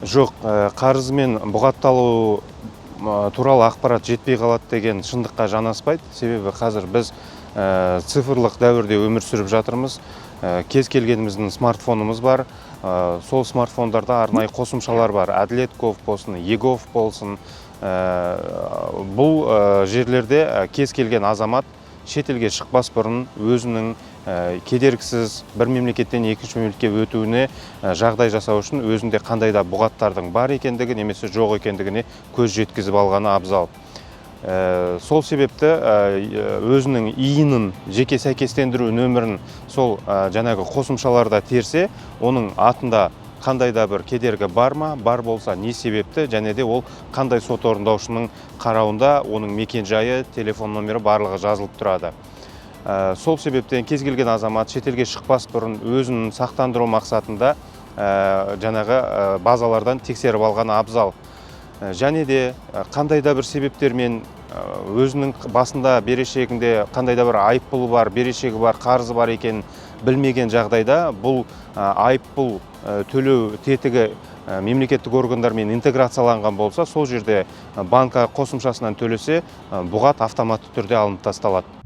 Жоқ, қарыз мен бұғатталу туралы ақпарат жетпей қалады деген шындыққа жанаспайды. Себебі қазір біз цифрлық дәуірде өмір сүріп жатырмыз. Кез келгеніміздің смартфонымыз бар. Сол смартфондарда арнайы қосымшалар бар. Әділет.гов болсын, e-gov болсын. Бұл жерлерде кез келген азамат шетелге шықпас бұрын өзінің кедергісіз бір мемлекеттен екінші мемлекетке өтуіне жағдай жасау үшін өзінде қандай да бұғаттардың бар екендігі немесе жоқ екендігіне көз жеткізіп алғаны абзал. Сол себепті өзінің иінін жеке сәйкестендіру нөмірін сол жаңағы қосымшаларда терсе, оның атында қандай да бір кедергі бар ма, бар болса не себепті, және де ол қандай сот орындаушының қарауында оның мекен жайы, телефон номері барлығы жазылып тұрады. Сол себептен кез келген азамат шетелге шықпас бұрын өзін сақтандыру мақсатында жаңағы базалардан тексеріп алған абзал. Және де қандай да бір себептермен өзінің басында берешегінде қандай да бір айыппұлы бар, берешегі бар, қарызы бар екенін білмеген жағдайда бұл айыппұл төлеу тетігі мемлекеттік органдармен интеграцияланған болса, сол жерде банка қосымшасынан төлесе, бұғат автоматты түрде алынып тасталады.